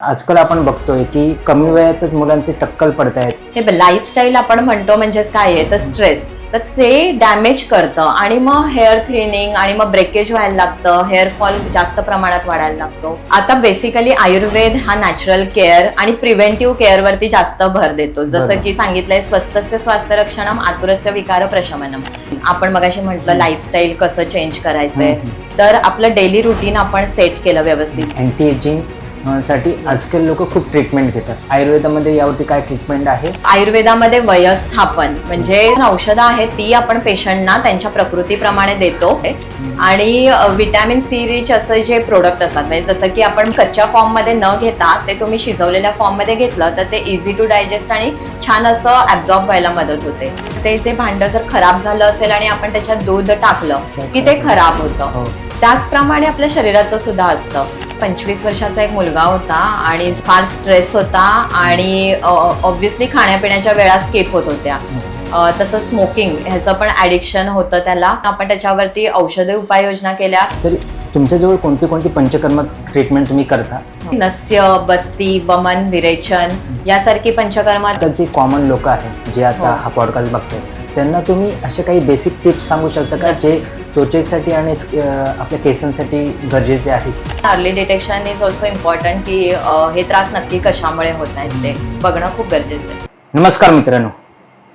आजकाल आपण बघतोय की कमी वयातच मुलांचे टक्कल पडतायत. हे लाईफस्टाईल आपण म्हणतो म्हणजेच काय आहे तर स्ट्रेस, तर ते डॅमेज करतं आणि मग हेअर थिनिंग आणि मग ब्रेकेज व्हायला लागतं, हेअर फॉल जास्त प्रमाणात वाढायला लागतो. आता बेसिकली आयुर्वेद हा नॅचरल केअर आणि प्रिव्हेंटिव्ह केअर वरती जास्त भर देतो. जसं की सांगितलंय स्वस्तस्य स्वास्थ्य रक्षणम आतुरस्य विकार प्रशमनम. आपण मगाशी म्हटलं लाईफस्टाईल कसं चेंज करायचंय, तर आपलं डेली रुटीन आपण सेट केलं व्यवस्थित. अँटी एजिंग साठी आजकाल लोक खूप ट्रीटमेंट घेतात. आयुर्वेदामध्ये यावरती काय ट्रीटमेंट आहे? आयुर्वेदामध्ये वयस्थापन म्हणजे औषधं आहेत ती आपण पेशंटना त्यांच्या प्रकृतीप्रमाणे देतो आणि विटॅमिन सी रिच असं जे प्रोडक्ट असतात म्हणजे जसं की आपण कच्च्या फॉर्म मध्ये न घेता ते तुम्ही शिजवलेल्या फॉर्म मध्ये घेतलं तर ते इझी टू डायजेस्ट आणि छान असं ऍब्झॉर्ब व्हायला मदत होते. ते जे भांडं जर खराब झालं असेल आणि आपण त्याच्यात दूध टाकलं की ते खराब होतं. त्याचप्रमाणे आपल्या शरीराचं सुद्धा असतं. 25 वर्षाचा एक मुलगा होता आणि फार स्ट्रेस होता आणि ऑब्व्हियसली खाण्यापिण्याच्या वेळा स्किप होत होत्या. तसं स्मोकिंग ह्याचं पण ऍडिक्शन होतं त्याला. आपण त्याच्यावरती औषधी उपाययोजना केल्या. तर तुमच्याजवळ कोणती कोणती पंचकर्म ट्रीटमेंट तुम्ही करता? नस्य, बस्ती, वमन, विरेचन यासारखी पंचकर्म. जे कॉमन लोक आहेत जे आता हा पॉडकास्ट बघतात त्यांना तुम्ही असे काही बेसिक टिप्स सांगू शकता का जे त्वचेसाठी आणि आपल्या केसांसाठी गरजेचे आहेत? Early detection is also important की हे त्रास नक्की कशामुळे होत आहेत ते बघणं खूप गरजेचं आहे. नमस्कार मित्रांनो,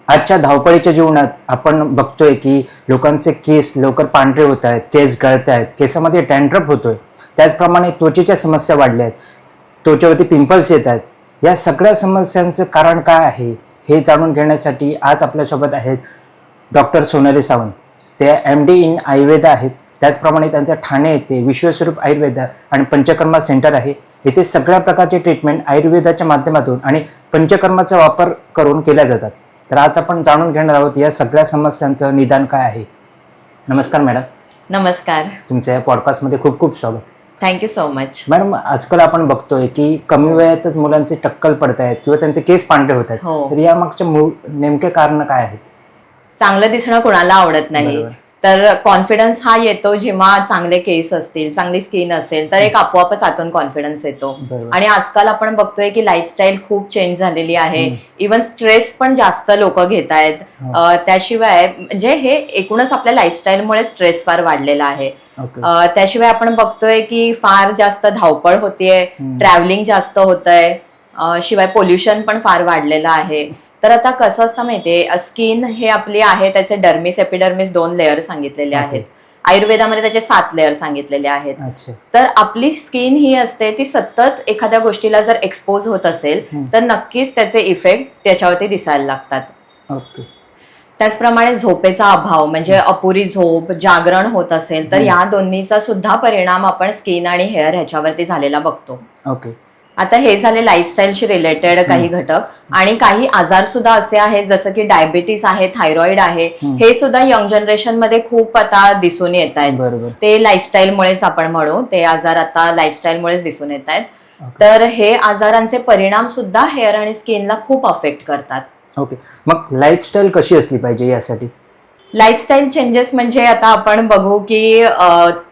आजच्या धावपळीच्या जीवनात आपण बघतोय की लोकांचे केस लवकर पांढरे होत आहेत, केस गळत आहेत, केसामध्ये डॅन्ड्रफ होतोय, त्याचप्रमाणे त्वचेच्या समस्या वाढल्या आहेत, त्वचेवरती पिंपल्स येत आहेत. या सगळ्या समस्यांचं कारण काय आहे हे जाणून घेण्यासाठी आज आपल्यासोबत आहेत डॉक्टर सोनाली सावंत. ते MD इन आयुर्वेद आहेत. त्याचप्रमाणे त्यांचं ठाणे येथे विश्वस्वरूप आयुर्वेद आणि पंचकर्मा सेंटर आहे. येथे सगळ्या प्रकारचे ट्रीटमेंट आयुर्वेदाच्या माध्यमातून आणि पंचकर्माचा वापर करून केल्या जातात. तर आज आपण जाणून घेणार आहोत या सगळ्या समस्यांचं निदान काय आहे. नमस्कार मॅडम. नमस्कार. तुमच्या या पॉडकास्टमध्ये खूप खूप स्वागत. Thank you so much. मॅडम, आजकाल आपण बघतोय की कमी वयातच मुलांचे टक्कल पडतायत किंवा त्यांचे केस पांढरे होत आहेत. तर या मागचे नेमके कारण काय आहेत? चांगलं दिसणं कोणाला आवडत नाही. तर कॉन्फिडन्स हा येतो जेव्हा चांगले केस असतील, चांगली स्किन असेल तर एक आपोआपच आतून कॉन्फिडन्स येतो. आणि आजकाल आपण बघतोय की लाईफस्टाईल खूप चेंज झालेली आहे. इव्हन स्ट्रेस पण जास्त लोक घेत आहेत. त्याशिवाय म्हणजे हे एकूणच आपल्या लाईफस्टाईलमुळे स्ट्रेस फार वाढलेला आहे. त्याशिवाय आपण बघतोय की फार जास्त धावपळ होतीये, ट्रॅव्हलिंग जास्त होतंय, शिवाय पोल्युशन पण फार वाढलेलं आहे. तर आता कसं असतं माहितीये, स्किन हे आपली आहे त्याचे डर्मिस एपिडर्मिस 2 लेअर सांगितलेले आहेत. आयुर्वेदामध्ये त्याचे 7 लेअर सांगितलेले आहेत. तर आपली स्किन ही असते ती सतत एखाद्या गोष्टीला जर एक्सपोज होत असेल तर नक्कीच त्याचे इफेक्ट त्याच्यावरती दिसायला लागतात. त्याचप्रमाणे झोपेचा अभाव म्हणजे अपुरी झोप, जागरण होत असेल तर या दोन्हीचा सुद्धा परिणाम आपण स्किन आणि हेअर ह्याच्यावरती झालेला बघतो. आता हे झाले लाईफस्टाईलशी रिलेटेड काही घटक. आणि काही आजार सुद्धा असे आहेत जसं की डायबिटीस आहे, थायरॉइड आहे, हे सुद्धा यंग जनरेशन मध्ये खूप आता दिसून येत आहेत. ते लाईफस्टाईलमुळेच आपण म्हणू, ते आजार आता लाईफस्टाईलमुळेच दिसून येत आहेत. तर हे आजारांचे परिणाम सुद्धा हेअर आणि स्किनला खूप अफेक्ट करतात. मग लाईफस्टाईल कशी असली पाहिजे यासाठी? लाईफस्टाईल चेंजेस म्हणजे आता आपण बघू की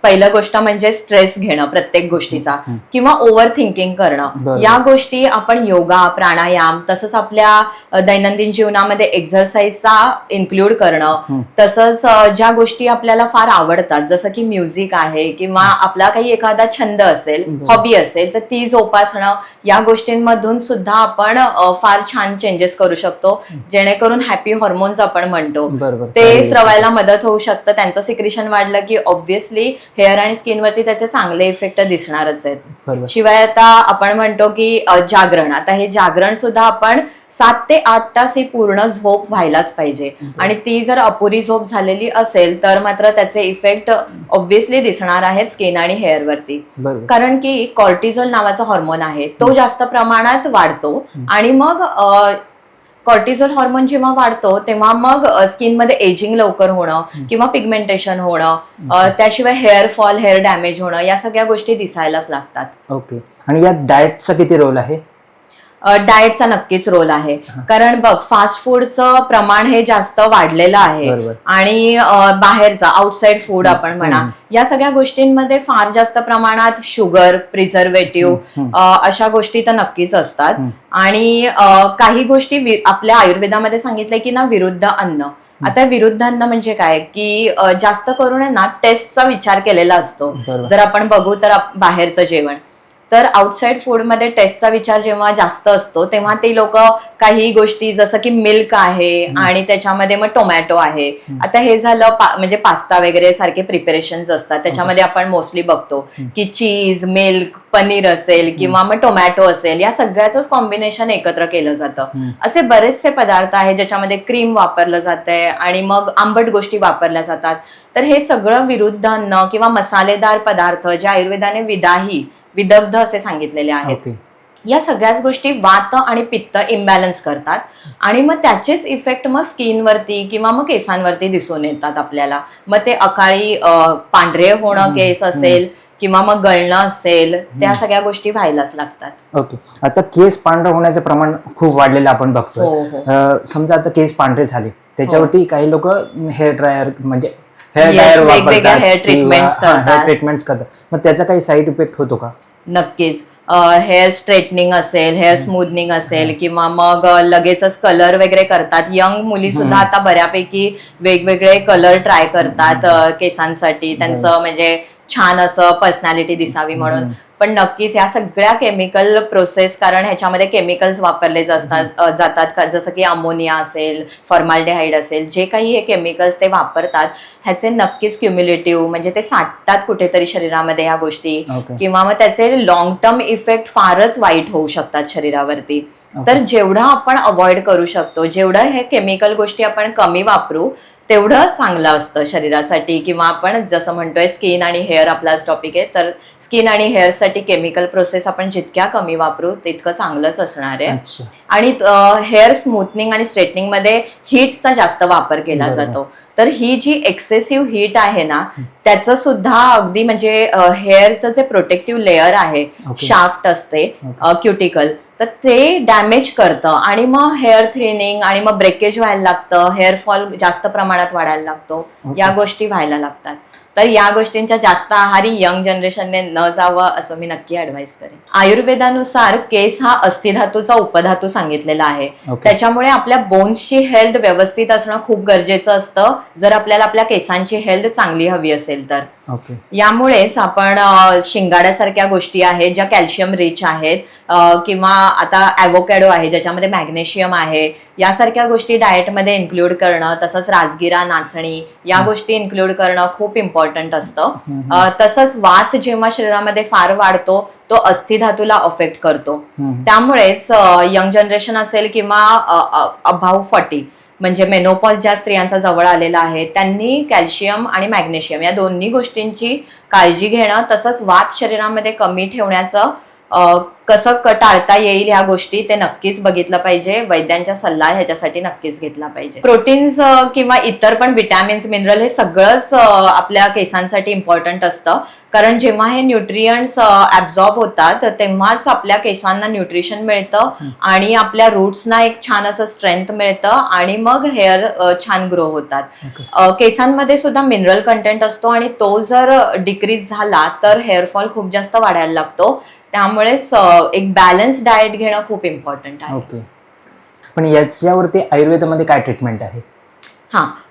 पहिलं गोष्ट म्हणजे स्ट्रेस घेणं प्रत्येक गोष्टीचा किंवा ओव्हर थिंकिंग करणं. या गोष्टी आपण योगा, प्राणायाम तसंच आपल्या दैनंदिन जीवनामध्ये एक्झरसाइजचा इन्क्लूड करणं. तसंच ज्या गोष्टी आपल्याला फार आवडतात जसं की म्युझिक आहे किंवा आपला काही एखादा छंद असेल, हॉबी असेल तर ती जोपासणं, या गोष्टींमधून सुद्धा आपण फार छान चेंजेस करू शकतो. जेणेकरून हॅपी हॉर्मोन्स आपण म्हणतो ते स्रवायला मदत होऊ शकतं. त्यांचं सिक्रेशन वाढलं की ऑब्व्हियसली हेअर आणि स्किनवरती त्याचे चांगले इफेक्ट दिसणारच आहेत. शिवाय आता आपण म्हणतो की जागरण, आता हे जागरण सुद्धा आपण 7 ते 8 तास ही पूर्ण झोप व्हायलाच पाहिजे. आणि ती जर अपुरी झोप झालेली असेल तर मात्र त्याचे इफेक्ट ऑब्व्हियसली दिसणार आहेत स्किन आणि हेअरवरती. कारण की कॉर्टिझोल नावाचा हॉर्मोन आहे तो जास्त प्रमाणात वाढतो आणि मग कॉर्टिझोल हॉर्मोन जेव्हा वाढतो तेव्हा मग स्किनमध्ये एजिंग लवकर होणं किंवा पिगमेंटेशन होणं, त्याशिवाय हेअर फॉल, हेअर डॅमेज होणं, या सगळ्या गोष्टी दिसायलाच लागतात. आणि यात डाएटचा किती रोल आहे? डाएटचा नक्कीच रोल आहे. कारण बघ, फास्ट फूडचं प्रमाण हे जास्त वाढलेलं आहे आणि बाहेरचं आउटसाइड फूड आपण म्हणा, या सगळ्या गोष्टींमध्ये फार जास्त प्रमाणात शुगर, प्रिझर्वेटिव्ह अशा गोष्टी तर नक्कीच असतात. आणि काही गोष्टी आपल्या आयुर्वेदामध्ये सांगितलंय की ना, विरुद्ध अन्न. आता विरुद्ध अन्न म्हणजे काय की जास्त करून आहे ना टेस्टचा विचार केलेला असतो. जर आपण बघू तर बाहेरचं जेवण, तर आउटसाइड फूडमध्ये टेस्टचा विचार जेव्हा जास्त असतो तेव्हा ते लोक काही गोष्टी जसं की मिल्क आहे आणि त्याच्यामध्ये मग टोमॅटो आहे. आता हे झालं म्हणजे पास्ता वगैरे सारखे प्रिपरेशन्स असतात, त्याच्यामध्ये आपण मोस्टली बघतो की चीज, मिल्क, पनीर असेल किंवा मग टोमॅटो असेल, या सगळ्याच कॉम्बिनेशन एकत्र केलं जातं. असे बरेचसे पदार्थ आहेत ज्याच्यामध्ये क्रीम वापरलं जातंय आणि मग आंबट गोष्टी वापरल्या जातात. तर हे सगळं विरुद्ध अन्न किंवा मसालेदार पदार्थ जे आयुर्वेदाने विदग्ध असे सांगितलेले आहेत, या सगळ्याच गोष्टी वात आणि पित्त इम्बॅलन्स करतात आणि मग त्याचेच इफेक्ट मग स्किनवरती किंवा मग केसांवरती दिसून येतात आपल्याला. मग ते अकाळी पांढरे होणं केस असेल किंवा मग गळणं असेल, त्या सगळ्या गोष्टी व्हायलाच लागतात. ओके. आता केस पांढरं होण्याचं प्रमाण खूप वाढलेलं आपण बघतो. समजा आता केस पांढरे झाले, त्याच्यावरती काही लोक हेअर ड्रायर म्हणजे वेगवेगळ्या हेअर ट्रीटमेंट्स करतात. मग त्याचा काही साईड इफेक्ट होतो का? नक्कीच. हेअर स्ट्रेटनिंग असेल, हेअर स्मूथनिंग असेल किंवा मग लगेचच कलर वगैरे करतात. यंग मुली सुद्धा आता बऱ्यापैकी वेगवेगळे कलर ट्राय करतात केसांसाठी, त्यांचं म्हणजे छान असं पर्सनॅलिटी दिसावी म्हणून. पण नक्कीच या सगळ्या केमिकल प्रोसेस, कारण ह्याच्यामध्ये केमिकल्स वापरले जातात जसं की अमोनिया असेल, फॉर्माल्डिहाइड असेल, जे काही हे केमिकल्स ते वापरतात ह्याचे नक्कीच क्युम्युलेटिव्ह म्हणजे ते साठतात कुठेतरी शरीरामध्ये ह्या गोष्टी, किंवा मग त्याचे लॉंग टर्म इफेक्ट फारच वाईट होऊ शकतात शरीरावरती. तर जेवढं आपण अवॉइड करू शकतो, जेवढं हे केमिकल गोष्टी आपण कमी वापरू तेवढं चांगलं असतं शरीरासाठी. किंवा आपण जसं म्हणतोय स्किन आणि हेअर आपलाच टॉपिक आहे, तर स्किन आणि हेअरसाठी केमिकल प्रोसेस आपण जितक्या कमी वापरू तितकं चांगलंच असणार आहे. आणि हेअर स्मूथनिंग आणि स्ट्रेटनिंग मध्ये हीटचा जास्त वापर केला जातो. तर ही जी एक्सेसिव्ह हीट आहे ना, त्याचं सुद्धा अगदी म्हणजे हेअरचं जे प्रोटेक्टिव्ह लेअर आहे, शाफ्ट असते क्युटिकल, तर ते डॅमेज करतं आणि मग हेअर थ्रिनिंग आणि मग ब्रेकेज व्हायला लागतं, हेअर फॉल जास्त प्रमाणात वाढायला लागतो, या गोष्टी व्हायला लागतात. तर या गोष्टींच्या जास्त आहारी यंग जनरेशनने न जावं असं मी नक्की ऍडवाइस करेन. आयुर्वेदानुसार केस हा अस्थिधातूचा उपधातू सांगितलेला आहे. त्याच्यामुळे आपल्या बोन्सची हेल्थ व्यवस्थित असणं खूप गरजेचं असतं जर आपल्याला आपल्या केसांची हेल्थ चांगली हवी असेल तर. यामुळेच आपण शिंगाड्यासारख्या गोष्टी आहेत ज्या कॅल्शियम रिच आहेत, किंवा आता ॲव्होकॅडो आहे ज्याच्यामध्ये मॅग्नेशियम आहे, यासारख्या गोष्टी डाएटमध्ये इन्क्लूड करणं, तसंच राजगिरा, नाचणी या गोष्टी इन्क्लूड करणं खूप इम्पॉर्टंट असतं. तसंच वात जेव्हा शरीरामध्ये फार वाढतो तो अस्थिधातूला अफेक्ट करतो. त्यामुळेच यंग जनरेशन असेल किंवा अबाव 40 म्हणजे मेनोपॉज ज्या स्त्रियांचा जवळ आलेला आहे, त्यांनी कॅल्शियम आणि मॅग्नेशियम या दोन्ही गोष्टींची काळजी घेणं, तसंच वात शरीरामध्ये कमी ठेवण्याचं कसं टाळता येईल ह्या गोष्टी ते नक्कीच बघितलं पाहिजे. वैद्यांचा सल्ला ह्याच्यासाठी नक्कीच घेतला पाहिजे. प्रोटीन्स किंवा इतर पण विटॅमिन्स, मिनरल हे सगळंच आपल्या केसांसाठी इम्पॉर्टंट असतं. कारण जेव्हा हे न्यूट्रियंट्स ॲब्झॉर्ब होतात तेव्हाच आपल्या केसांना न्यूट्रिशन मिळतं आणि आपल्या रूट्सना एक छान असं स्ट्रेंथ मिळतं आणि मग हेअर छान ग्रो होतात. केसांमध्ये सुद्धा मिनरल कंटेंट असतो आणि तो जर डिक्रीज झाला तर हेअरफॉल खूप जास्त वाढायला लागतो. त्यामुळेच एक बॅलन्स डाएट घेणं खूप इम्पॉर्टंट आहे. पण याच्यावरती आयुर्वेदामध्ये काय ट्रीटमेंट आहे?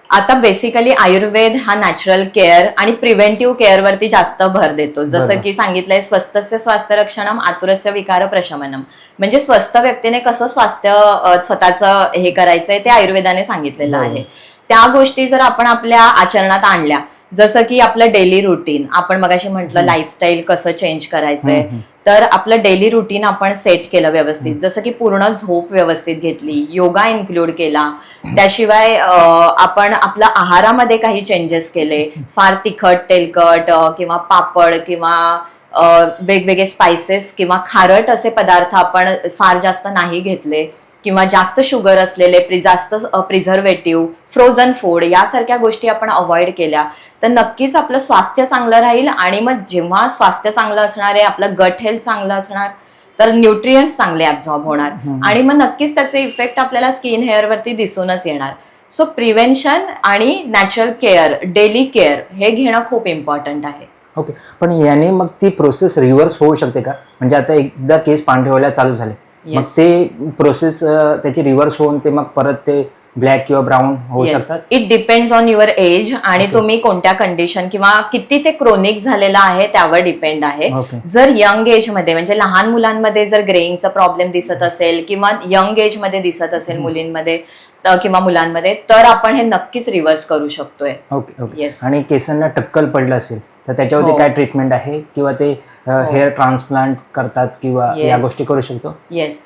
आता बेसिकली आयुर्वेद हा नॅचरल केअर आणि प्रिव्हेंटिव्ह केअर वरती जास्त भर देतो. जसं की सांगितलंय, स्वस्थस्य स्वास्थ्य रक्षणम आतुरस्य विकार प्रशमनम, म्हणजे स्वस्थ व्यक्तीने कसं स्वास्थ्य स्वतःचं हे करायचंय ते आयुर्वेदाने सांगितलेलं आहे. त्या गोष्टी जर आपण आपल्या आचरणात आणल्या, जसं की आपलं डेली रुटीन, आपण मगाशी म्हटलं लाईफस्टाईल कसं चेंज करायचंय, तर आपलं डेली रुटीन आपण सेट केलं व्यवस्थित, जसं की पूर्ण झोप व्यवस्थित घेतली, योगा इन्क्लूड केला, त्याशिवाय आपण आपल्या आहारामध्ये काही चेंजेस केले, फार तिखट, तेलकट किंवा पापड किंवा वेगवेगळे स्पायसेस किंवा खारट असे पदार्थ आपण फार जास्त नाही घेतले, किंवा जास्त शुगर असलेले, जास्त प्रिझर्वेटिव्ह, फ्रोझन फूड यासारख्या गोष्टी आपण अवॉइड केल्या तर नक्कीच आपलं स्वास्थ्य चांगलं राहील. आणि मग जेव्हा स्वास्थ्य चांगलं असणार आहे, आपलं गट हेल्थ चांगलं असणार, तर न्यूट्रिएंट्स चांगले ऍब्झॉर्ब होणार आणि मग नक्कीच त्याचे इफेक्ट आपल्याला स्किन हेअरवरती दिसूनच येणार. सो प्रिव्हेन्शन आणि नॅचरल केअर, डेली केअर हे घेणं खूप इम्पॉर्टंट आहे. ओके, पण याने मग ती प्रोसेस रिव्हर्स होऊ शकते का? म्हणजे आता एकदा केस पांढरे व्हायला चालू झाले, मग ते प्रोसेस त्याची रिव्हर्स होऊन ते मग परत ते ब्लॅक किंवा ब्राऊन होऊ शकतात? It depends on your age आणि तुम्ही कोणत्या कंडिशन किंवा किती ते क्रोनिक झालेलं आहे त्यावर डिपेंड आहे. जर यंग एज मध्ये म्हणजे लहान मुलांमध्ये जर ग्रेइंगचा प्रॉब्लेम दिसत असेल किंवा यंग एज मध्ये दिसत असेल मुलींमध्ये किंवा मुलांमध्ये, तर आपण हे नक्कीच रिव्हर्स करू शकतोय. Okay okay. आणि केसांना टक्कल पडलं असेल तर त्याच्यावरती काय ट्रीटमेंट आहे किंवा ते हेअर ट्रान्सप्लांट करतात किंवा या गोष्टी करू शकतो? येस,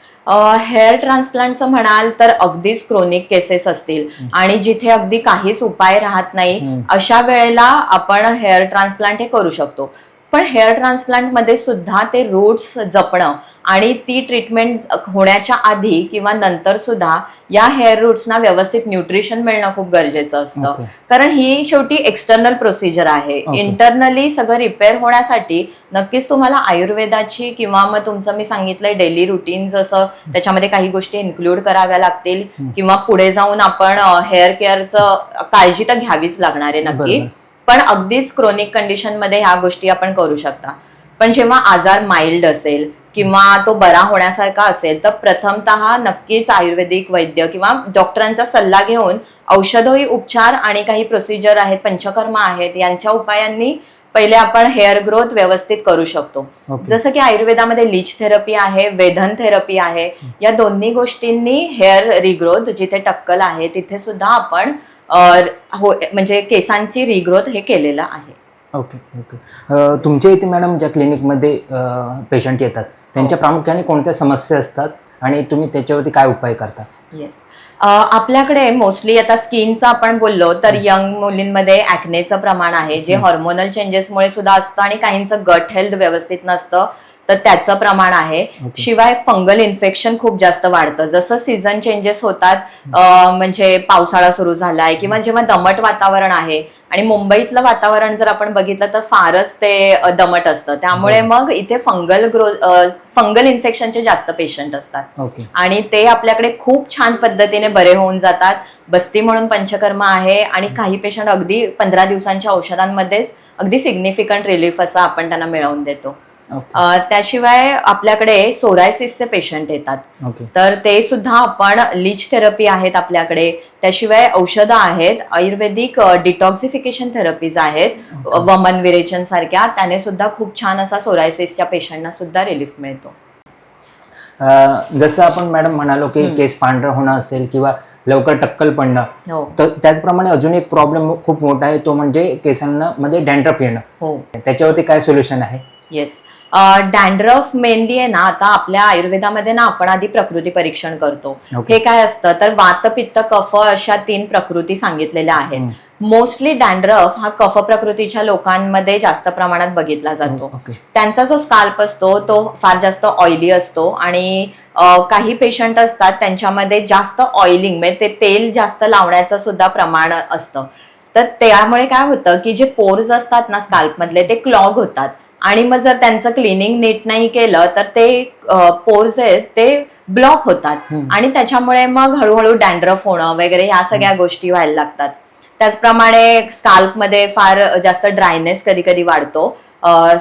हेअर ट्रान्सप्लांटचं म्हणाल तर अगदीच क्रोनिक केसेस असतील आणि जिथे अगदी काहीच उपाय राहत नाही अशा वेळेला आपण हेअर ट्रान्सप्लांट हे करू शकतो. पण हेअर ट्रान्सप्लांट मध्ये सुद्धा ते रूट्स जपणं आणि ती ट्रीटमेंट होण्याच्या आधी किंवा नंतर सुद्धा या हेअर रूट्सना व्यवस्थित न्यूट्रिशन मिळणं खूप गरजेचं असतं. कारण ही शेवटी एक्सटर्नल प्रोसिजर आहे. इंटरनली सगळं रिपेअर होण्यासाठी नक्कीच तुम्हाला आयुर्वेदाची किंवा मग तुमचं मी सांगितलंय डेली रुटीन जसं त्याच्यामध्ये काही गोष्टी इन्क्लूड कराव्या लागतील किंवा पुढे जाऊन आपण हेअर केअरचं काळजी तर घ्यावीच लागणार आहे नक्की. पण अगदीच क्रोनिक कंडिशन मध्ये ह्या गोष्टी आपण करू शकता. पण जेव्हा आजार माइल्ड असेल किंवा तो बरा होण्यासारखा असेल तर प्रथमतः नक्कीच आयुर्वेदिक वैद्य किंवा डॉक्टरांचा सल्ला घेऊन औषधोही उपचार आणि काही प्रोसिजर आहेत, पंचकर्म आहेत, यांच्या उपायांनी पहिले आपण हेअर ग्रोथ व्यवस्थित करू शकतो. जसं की आयुर्वेदामध्ये लीच थेरपी आहे, वेधन थेरपी आहे. या दोन्ही गोष्टींनी हेअर रिग्रोथ, जिथे टक्कल आहे तिथे सुद्धा आपण म्हणजे केसांची रिग्रोथ हे केलेलं आहे. Okay okay. तुमच्या इथे मॅडम ज्या क्लिनिकमध्ये पेशंट येतात त्यांच्या प्रामुख्याने कोणत्या समस्या असतात आणि तुम्ही त्याच्यावरती काय उपाय करता? येस, आपल्याकडे मोस्टली आता स्किनचं आपण बोललो तर यंग मुलींमध्ये ऍक्नेचं प्रमाण आहे, जे हॉर्मोनल चेंजेसमुळे सुद्धा असतं आणि काहींचं गट हेल्थ व्यवस्थित नसतं तर त्याचं प्रमाण आहे. शिवाय फंगल इन्फेक्शन खूप जास्त वाढतं जसं सीझन चेंजेस होतात, म्हणजे पावसाळा सुरू झालाय किंवा जेव्हा दमट वातावरण आहे आणि मुंबईतलं वातावरण जर आपण बघितलं तर फारच ते दमट असतं, त्यामुळे मग इथे फंगल इन्फेक्शनचे जास्त पेशंट असतात आणि ते आपल्याकडे खूप छान पद्धतीने बरे होऊन जातात. बस्ती म्हणून पंचकर्म आहे आणि काही पेशंट अगदी 15 दिवसांच्या औषधांमध्येच अगदी सिग्निफिकंट रिलीफ असं आपण त्यांना मिळवून देतो. त्याशिवाय आपल्याकडे सोरायसिसचे पेशंट येतात तर ते सुद्धा आपण लीच थेरपी आहेत आपल्याकडे. त्याशिवाय औषधं आहेत, आयुर्वेदिक डिटॉक्सिफिकेशन थेरपीज आहेत, वमन विरेचन सारख्या, त्याने सुद्धा खूप छान असा सोरायसिसच्या पेशंटना सुद्धा रिलीफ मिळतो. जसं आपण मॅडम म्हणालो की केस पांढरं होणं असेल किंवा लवकर टक्कल पडणं, तर त्याचप्रमाणे अजून एक प्रॉब्लेम खूप मोठा आहे, तो म्हणजे केसांना मध्ये डॅन्ड्रफ येणं. त्याच्यावरती काय सोल्युशन आहे? येस, डॅन्ड्रफ मेनली आहे ना, आता आपल्या आयुर्वेदामध्ये ना आपण आधी प्रकृती परीक्षण करतो. हे काय असतं तर वात, पित्त, कफ अशा 3 प्रकृती सांगितलेल्या आहेत. मोस्टली डॅन्ड्रफ हा कफ प्रकृतीच्या लोकांमध्ये जास्त प्रमाणात बघितला जातो. त्यांचा जो स्काल्प असतो तो फार जास्त ऑइली असतो आणि काही पेशंट असतात त्यांच्यामध्ये जास्त ऑइलिंग म्हणजे ते तेल जास्त लावण्याचं सुद्धा प्रमाण असतं. तर त्यामुळे काय होतं की जे पोर्स असतात ना स्काल्प मधले ते क्लॉग होतात आणि मग जर त्यांचं क्लिनिंग नीट नाही केलं तर ते पोर्स आहेत ते ब्लॉक होतात आणि त्याच्यामुळे मग हळूहळू डॅन्ड्रफ होणं वगैरे ह्या सगळ्या गोष्टी व्हायला लागतात. त्याचप्रमाणे स्काल्पमध्ये फार जास्त ड्रायनेस कधी कधी वाढतो.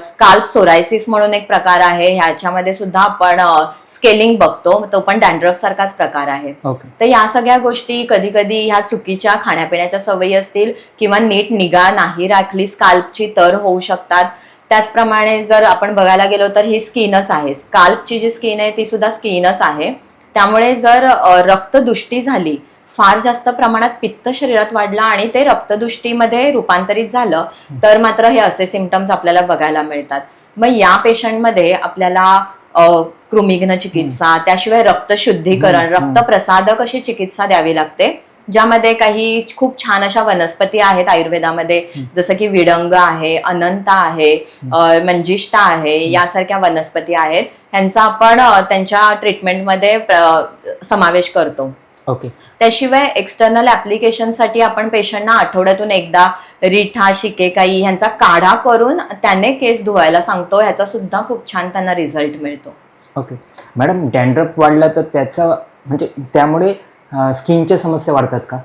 स्काल्प सोरायसिस म्हणून एक प्रकार आहे, ह्याच्यामध्ये सुद्धा आपण स्केलिंग बघतो, तो पण डॅन्ड्रफ सारखाच प्रकार आहे. तर या सगळ्या गोष्टी कधी कधी ह्या चुकीच्या खाण्यापिण्याच्या सवयी असतील किंवा नीट निगा नाही राखली स्काल्पची तर होऊ शकतात. त्याचप्रमाणे जर आपण बघायला गेलो तर ही स्किनच आहे, स्काल्पची जी स्किन आहे ती सुद्धा स्किनच आहे. त्यामुळे जर रक्तदुष्टी झाली, फार जास्त प्रमाणात पित्त शरीरात वाढलं आणि ते रक्तदुष्टीमध्ये रूपांतरित झालं तर मात्र हे असे सिम्पटम्स आपल्याला बघायला मिळतात. मग या पेशंटमध्ये आपल्याला कृमिघ्न चिकित्सा, त्याशिवाय रक्तशुद्धीकरण, रक्तप्रसादक अशी चिकित्सा द्यावी लागते, ज्यामध्ये काही खूप छान अशा वनस्पती आहेत आयुर्वेदामध्ये, जसं की विडंग आहे, अनंता आहे, मंजिष्ठा आहे, यासारख्या वनस्पती आहेत. ह्यांचा आपण त्यांच्या ट्रीटमेंटमध्ये समावेश करतो. त्याशिवाय एक्सटर्नल ऍप्लिकेशनसाठी आपण पेशंटना आठवड्यातून एकदा रिठा, शिकेकाई ह्यांचा काढा करून त्याने केस धुवायला सांगतो. ह्याचा सुद्धा खूप छान त्यांना रिझल्ट मिळतो. ओके मॅडम, डॅन्ड्रफ वाढला तर त्याचा म्हणजे त्यामुळे स्किनच्या समस्या वाढतात का?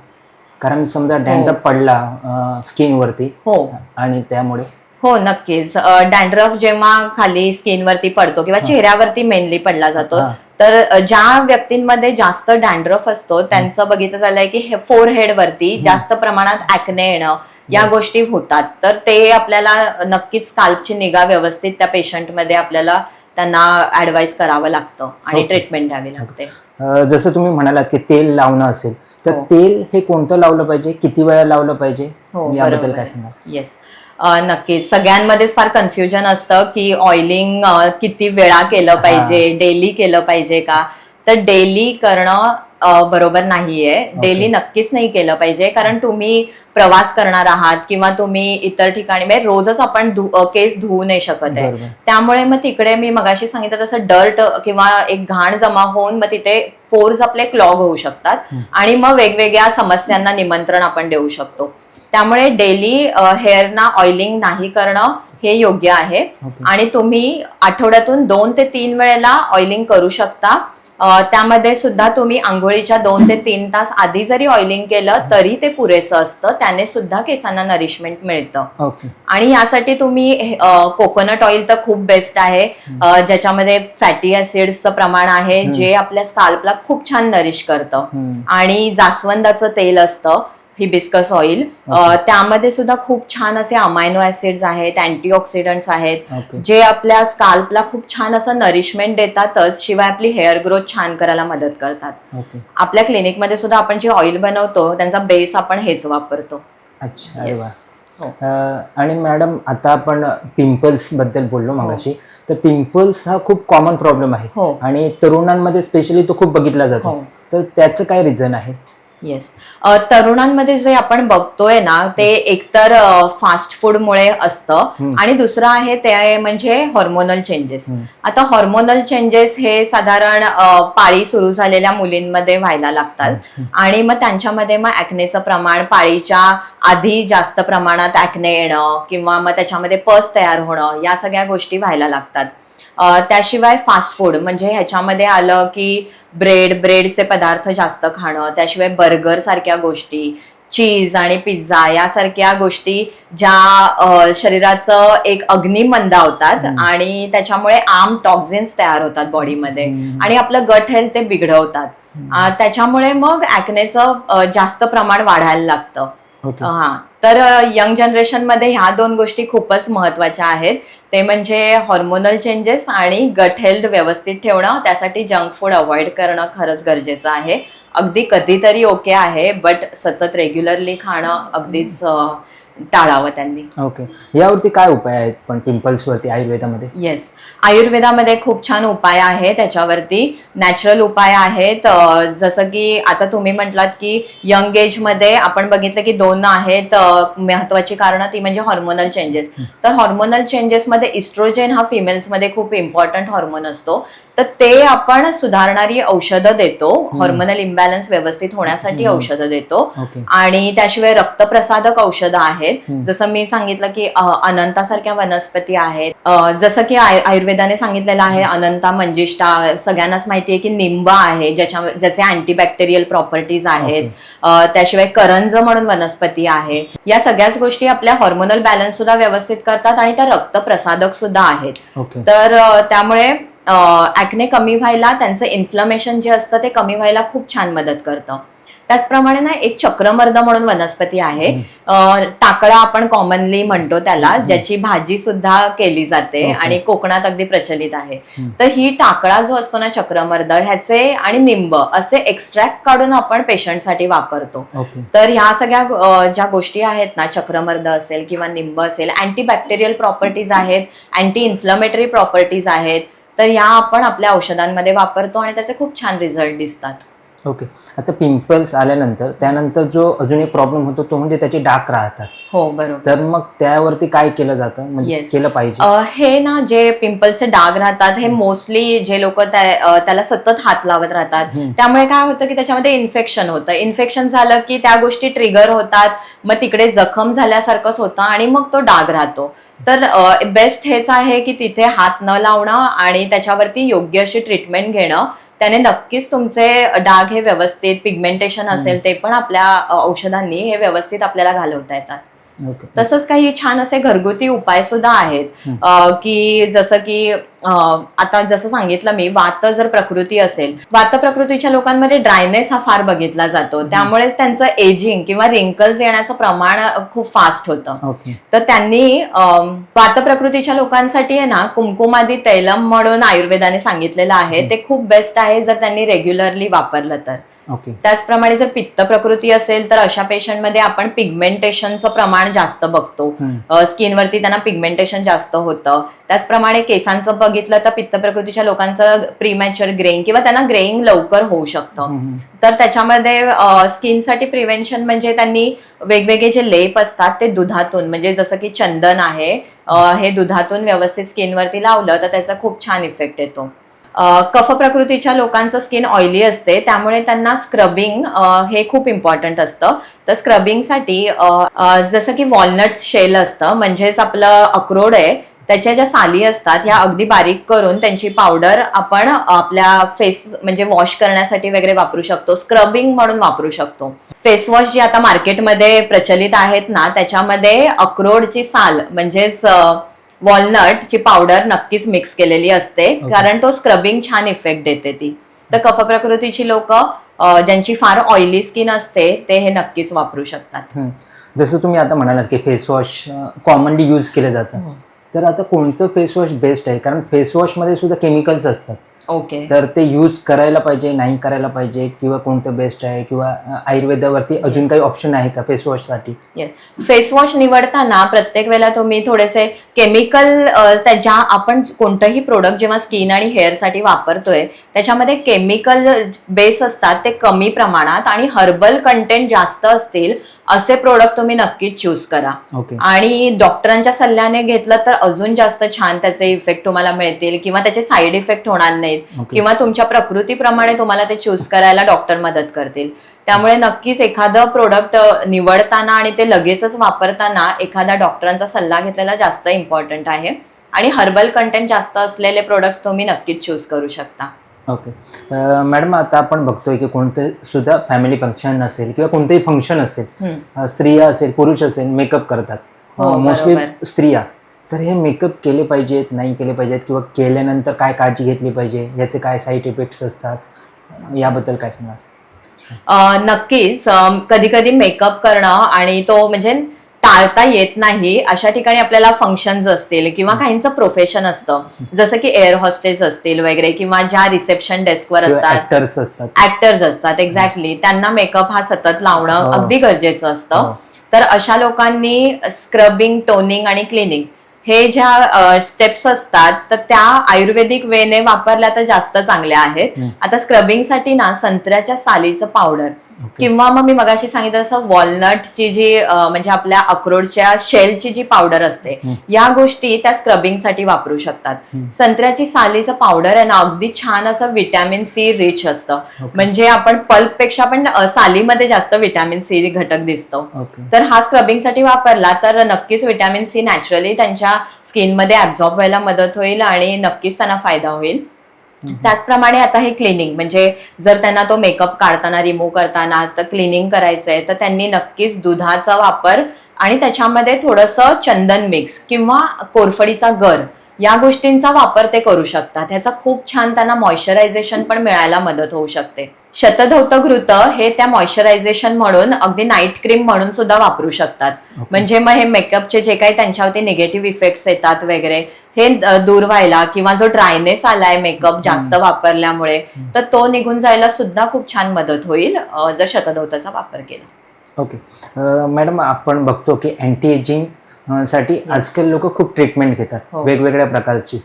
कारण समजा डॅन्ड्रफ पडला स्किनवरती आणि त्यामुळे हो नक्कीच. डॅन्ड्रफ जेव्हा खाली स्किनवरती पडतो किंवा चेहऱ्यावरती मेनली पडला जातो, तर ज्या व्यक्तींमध्ये जास्त डॅन्ड्रफ असतो त्यांचं बघितलं झालंय की फोरहेड वरती जास्त प्रमाणात ऍक्ने येणं या गोष्टी होतात. तर ते आपल्याला नक्कीच स्काल्पची निगा व्यवस्थित त्या पेशंटमध्ये आपल्याला त्यांना ऍडवाइस करावं लागतं आणि ट्रीटमेंट द्यावी लागते. जसं तुम्ही म्हणालात की तेल लावणं असेल तर तेल हे कोणतं लावलं पाहिजे, किती वेळा लावलं पाहिजे, याबद्दल काय सांगा? येस, नक्कीच. सगळ्यांमध्येच फार कन्फ्युजन असतं की ऑइलिंग किती वेळा केलं पाहिजे, डेली केलं पाहिजे का? तर डेली करणं बरोबर नाहीये. डेली नक्कीच नाही केलं पाहिजे, कारण तुम्ही प्रवास करणार आहात किंवा तुम्ही इतर ठिकाणी म्हणजे रोजच आपण केस धुवू नाही शकत आहे. त्यामुळे मग तिकडे मी मगाशी सांगितलं तसं डर्ट किंवा एक घाण जमा होऊन मग तिथे पोर्स आपले क्लॉग होऊ शकतात आणि मग वेगवेगळ्या समस्यांना निमंत्रण आपण देऊ शकतो. त्यामुळे डेली हेअरना ऑइलिंग नाही करणं हे योग्य आहे. आणि तुम्ही आठवड्यातून 2 ते 3 वेळेला ऑइलिंग करू शकता. त्यामध्ये सुद्धा तुम्ही आंघोळीच्या 2 ते 3 तास आधी जरी ऑइलिंग केलं तरी ते पुरेसं असतं. त्याने सुद्धा केसांना नरिशमेंट मिळतं. आणि यासाठी तुम्ही कोकोनट ऑइल तर खूप बेस्ट आहे, ज्याच्यामध्ये फॅटी ऍसिड्सचं प्रमाण आहे जे आपल्या स्काल्पला खूप छान नरिश करतं. आणि जास्वंदाचं तेल असतं, हिबिस्कस ऑइल, त्यामध्ये सुद्धा खूप छान असे अमायनो ऍसिड्स आहेत, अँटीऑक्सिडंट्स आहेत जे आपल्या स्काल्पला खूप छान असं नरिशमेंट देतातच, शिवाय आपली हेअर ग्रोथ छान करायला मदत करतात. आपल्या क्लिनिकमध्ये सुद्धा आपण जे ऑइल बनवतो त्यांचा बेस आपण हेच वापरतो. अच्छा, अरे वा. आणि मॅडम, आता आपण पिंपल्स बद्दल बोललो मगाशी, तर पिंपल्स हा खूप कॉमन प्रॉब्लेम आहे आणि तरुणांमध्ये स्पेशली तो खूप बघितला जातो. तर त्याचं काय रिझन आहे? येस, तरुणांमध्ये जे आपण बघतोय ना ते एकतर फास्ट फूडमुळे असतं आणि दुसरं आहे ते म्हणजे हॉर्मोनल चेंजेस. आता हॉर्मोनल चेंजेस हे साधारण पाळी सुरू झालेल्या मुलींमध्ये व्हायला लागतात आणि मग त्यांच्यामध्ये मग ऍक्नेचं प्रमाण, पाळीच्या आधी जास्त प्रमाणात ऍक्ने येणं किंवा मग त्याच्यामध्ये पस तयार होणं, या सगळ्या गोष्टी व्हायला लागतात. त्याशिवाय फास्ट फूड म्हणजे ह्याच्यामध्ये आलं की ब्रेडचे पदार्थ जास्त खाणं, त्याशिवाय बर्गर सारख्या गोष्टी, चीज आणि पिझ्झा यासारख्या गोष्टी ज्या शरीराचं एक अग्नी मंदावतात आणि त्याच्यामुळे आर्म टॉक्झिन्स तयार होतात बॉडीमध्ये आणि आपलं गट हेल्थ ते बिघडवतात. त्याच्यामुळे मग ऍक्नेचं जास्त प्रमाण वाढायला लागतं. तर यंग जनरेशन मध्ये ह्या 2 गोष्टी खूपच महत्वाच्या आहेत. ते म्हणजे हॉर्मोनल चेंजेस आणि गट हेल्थ व्यवस्थित ठेवणं. त्यासाठी जंक फूड अवॉइड करणं खरंच गरजेचं आहे. अगदी कधीतरी ओके आहे, बट सतत रेग्युलरली खाणं अगदीच टाळावं त्यांनी. ओके, यावरती काय उपाय आहेत पण पिंपल्स वरती आयुर्वेदामध्ये? येस, आयुर्वेदामध्ये खूप छान उपाय आहे त्याच्यावरती, नॅचरल उपाय आहेत. जसं की आता तुम्ही म्हटलात की यंग एज मध्ये आपण बघितलं की 2 आहेत महत्वाची कारणं, ती म्हणजे हॉर्मोनल चेंजेस. तर हॉर्मोनल चेंजेस मध्ये इस्ट्रोजेन हा फिमेल्स मध्ये खूप इम्पॉर्टंट हॉर्मोन असतो, तर ते आपण सुधारणारी औषधं देतो, हॉर्मोनल इम्बॅलन्स व्यवस्थित होण्यासाठी औषधं देतो. आणि त्याशिवाय रक्तप्रसादक औषधं आहेत, जसं मी सांगितलं की अनंतासारख्या वनस्पती आहेत, जसं की आयुर्वेदाने सांगितलेलं आहे अनंता मंजिष्ठा, सगळ्यांनाच माहिती आहे की निंब आहे ज्याचे अँटीबॅक्टेरियल प्रॉपर्टीज आहेत. त्याशिवाय करंज म्हणून वनस्पती आहे. या सगळ्याच गोष्टी आपल्या हॉर्मोनल बॅलन्स सुद्धा व्यवस्थित करतात आणि त्या रक्तप्रसादक सुद्धा आहेत. तर त्यामुळे ऍक्ने कमी व्हायला, त्यांचं इन्फ्लमेशन जे असतं ते कमी व्हायला खूप छान मदत करतं. त्याचप्रमाणे ना एक चक्रमर्द म्हणून वनस्पती आहे, टाकळा आपण कॉमनली म्हणतो त्याला, ज्याची भाजी सुद्धा केली जाते आणि कोकणात अगदी प्रचलित आहे. तर ही टाकळा जो असतो ना चक्रमर्द, ह्याचे आणि निंब असे एक्स्ट्रॅक्ट काढून आपण पेशंटसाठी वापरतो. तर ह्या सगळ्या ज्या गोष्टी आहेत ना, चक्रमर्द असेल किंवा निंब असेल, अँटीबॅक्टेरियल प्रॉपर्टीज आहेत, अँटी इन्फ्लमेटरी प्रॉपर्टीज आहेत, तर या आपण आपल्या औषधांमध्ये वापरतो आणि त्याचे खूप छान रिझल्ट दिसतात. ओके, आता पिंपल्स आल्यानंतर त्यानंतर जो अजून एक प्रॉब्लेम होतो तो म्हणजे त्याचे डाग राहतात. हो बरोबर. तर मग त्यावरती काय केलं जातं, म्हणजे Yes. केलं पाहिजे? हे ना जे पिंपल्सचे डाग राहतात हे मोस्टली जे लोक त्याला सतत हात लावत राहतात त्यामुळे काय होतं की त्याच्यामध्ये इन्फेक्शन होतं. इन्फेक्शन झालं की त्या गोष्टी ट्रिगर होतात, मग तिकडे जखम झाल्यासारखंच होतं आणि मग तो डाग राहतो. तर बेस्ट हेच आहे की तिथे हात न लावणं आणि त्याच्यावरती योग्य अशी ट्रीटमेंट घेणं. त्याने नक्कीच तुमचे डाग हे व्यवस्थित, पिगमेंटेशन असेल ते पण आपल्या औषधांनी हे व्यवस्थित आपल्याला घालवता येतात. तसंच काही छान असे घरगुती उपाय सुद्धा आहेत की जसं की आता जसं सांगितलं मी, वात जर प्रकृती असेल, वात प्रकृतीच्या लोकांमध्ये ड्रायनेस हा फार बघितला जातो, त्यामुळेच त्यांचं एजिंग किंवा रिंकल्स येण्याचं प्रमाण खूप फास्ट होतं. तर त्यांनी वात प्रकृतीच्या लोकांसाठी आहे ना कुमकुमादी तैलम म्हणून आयुर्वेदाने सांगितलेलं आहे, ते खूप बेस्ट आहे जर त्यांनी रेग्युलरली वापरलं तर. त्याचप्रमाणे जर पित्त प्रकृती असेल तर अशा पेशंटमध्ये आपण पिगमेंटेशनचं प्रमाण जास्त बघतो, स्किनवरती त्यांना पिगमेंटेशन जास्त होतं. त्याचप्रमाणे केसांचं बघितलं तर पित्त प्रकृतीच्या लोकांचं प्रीमॅच्युअर ग्रेइंग किंवा त्यांना ग्रेइंग लवकर होऊ शकतं. तर त्याच्यामध्ये स्किनसाठी प्रिव्हेन्शन म्हणजे त्यांनी वेगवेगळे जे लेप असतात ते दुधातून, म्हणजे जसं की चंदन आहे, हे दुधातून व्यवस्थित स्किनवरती लावलं तर त्याचा खूप छान इफेक्ट येतो. कफ प्रकृतीच्या लोकांचं स्किन ऑइली असते त्यामुळे त्यांना स्क्रबिंग हे खूप इम्पॉर्टंट असतं. तर स्क्रबिंगसाठी जसं की वॉलनट शेल असतं, म्हणजेच आपलं अक्रोड आहे, त्याच्या ज्या साली असतात ह्या अगदी बारीक करून त्यांची पावडर आपण आपल्या फेस म्हणजे वॉश करण्यासाठी वगैरे वापरू शकतो, स्क्रबिंग म्हणून वापरू शकतो. फेस वॉश जी आता मार्केटमध्ये प्रचलित आहेत ना त्याच्यामध्ये अक्रोडची साल म्हणजेच वॉलनटची पावडर नक्कीच मिक्स केलेली असते, कारण तो स्क्रबिंग छान इफेक्ट देते ती. तर कफ प्रकृतीची लोक ज्यांची फार ऑइली स्किन असते ते हे नक्कीच वापरू शकतात. जसं तुम्ही आता म्हणालात की फेस वॉश कॉमनली यूज केलं जातं, तर आता कोणतं फेस वॉश बेस्ट आहे? कारण फेस वॉश मध्ये सुद्धा केमिकल्स असतात. तर ते यूज करायला पाहिजे, नाही करायला पाहिजे, किंवा कोणतं बेस्ट आहे, किंवा आयुर्वेदावरती अजून काही ऑप्शन आहे का फेस वॉश साठी? फेस वॉश निवडताना प्रत्येक वेळेला तुम्ही थोडेसे केमिकल, ज्या आपण कोणतंही प्रोडक्ट जेव्हा स्किन आणि हेअर साठी वापरतोय त्याच्यामध्ये केमिकल बेस असतात ते कमी प्रमाणात आणि हर्बल कंटेंट जास्त असतील असे प्रोडक्ट तुम्ही नक्कीच चूज करा. आणि डॉक्टरांच्या सल्ल्याने घेतलं तर अजून जास्त छान त्याचे इफेक्ट तुम्हाला मिळतील किंवा त्याचे साईड इफेक्ट होणार नाहीत, किंवा तुमच्या प्रकृतीप्रमाणे तुम्हाला ते चूज करायला डॉक्टर मदत करतील. त्यामुळे नक्कीच एखादं प्रोडक्ट निवडताना आणि ते लगेचच वापरताना एखाद्या डॉक्टरांचा सल्ला घेतलेला जास्त इम्पॉर्टंट आहे. आणि हर्बल कंटेंट जास्त असलेले प्रोडक्ट्स तुम्ही नक्कीच चूज करू शकता. मॅडम, आता आपण बघतोय की कोणते सुद्धा फॅमिली फंक्शन असेल किंवा कोणतेही फंक्शन असेल, स्त्रिया असेल पुरुष असेल मेकअप करतात, मोस्टली स्त्रिया. तर हे मेकअप केले पाहिजेत, नाही केले पाहिजेत, किंवा केल्यानंतर काय काळजी घेतली पाहिजे, याचे काय साईड इफेक्ट्स असतात, याबद्दल काय सांगा? नक्कीच कधी कधी मेकअप करणं आणि तो म्हणजे टाळता येत नाही अशा ठिकाणी आपल्याला फंक्शन्स असतील किंवा काहींचं प्रोफेशन असतं, जसं की एअर हॉस्टेस असतील वगैरे, किंवा ज्या रिसेप्शन डेस्कवर असतात, ऍक्टर्स असतात, एक्झॅक्टली, त्यांना मेकअप हा सतत लावणं अगदी गरजेचं असतं. तर अशा लोकांनी स्क्रबिंग, टोनिंग आणि क्लिनिंग हे ज्या स्टेप्स असतात तर त्या आयुर्वेदिक वेने वापरल्या तर जास्त चांगल्या आहेत. आता स्क्रबिंगसाठी ना संत्र्याच्या सालीचं पावडर किंवा मग मी मगाशी सांगितलं तसं वॉलनटची जी म्हणजे आपल्या अक्रोडच्या शेलची जी पावडर असते, या गोष्टी त्या स्क्रबिंगसाठी वापरू शकतात. संत्र्याची सालीचं पावडर आहे ना अगदी छान असं व्हिटॅमिन सी रिच असतं, म्हणजे आपण पल्पपेक्षा पण सालीमध्ये जास्त व्हिटॅमिन सी घटक दिसतो. तर हा स्क्रबिंगसाठी वापरला तर नक्कीच व्हिटॅमिन सी नॅचरली त्यांच्या स्किनमध्ये ऍब्झॉर्ब व्हायला मदत होईल आणि नक्कीच त्यांना फायदा होईल. त्याचप्रमाणे आता हे क्लिनिंग, म्हणजे जर त्यांना तो मेकअप काढताना, रिमूव्ह करताना तर क्लिनिंग करायचंय तर त्यांनी नक्कीच दुधाचा वापर आणि त्याच्यामध्ये थोडंसं चंदन मिक्स किंवा कोरफडीचा गर या गोष्टींचा वापर ते करू शकतात. ह्याचा खूप छान त्यांना मॉइश्चरायझेशन पण मिळायला मदत होऊ शकते. शतधौतघृत हे त्या मॉइश्चरायझेशन म्हणून अगदी नाईट क्रीम म्हणून सुद्धा वापरू शकतात. म्हणजे मग हे मेकअपचे जे काही त्यांच्यावरती निगेटिव्ह इफेक्ट्स येतात वगैरे हे दूर व्हायला, किंवा जो ड्रायनेस आलाय मेकअप जास्त वापरल्यामुळे तर तो निघून जायला सुद्धा खूप छान मदत होईल जर शतधौताचा वापर केला. मॅडम, आपण बघतो की अँटी एजिंग साठी आजकाल लोक खूप ट्रीटमेंट घेतात वेगवेगळ्या प्रकारची.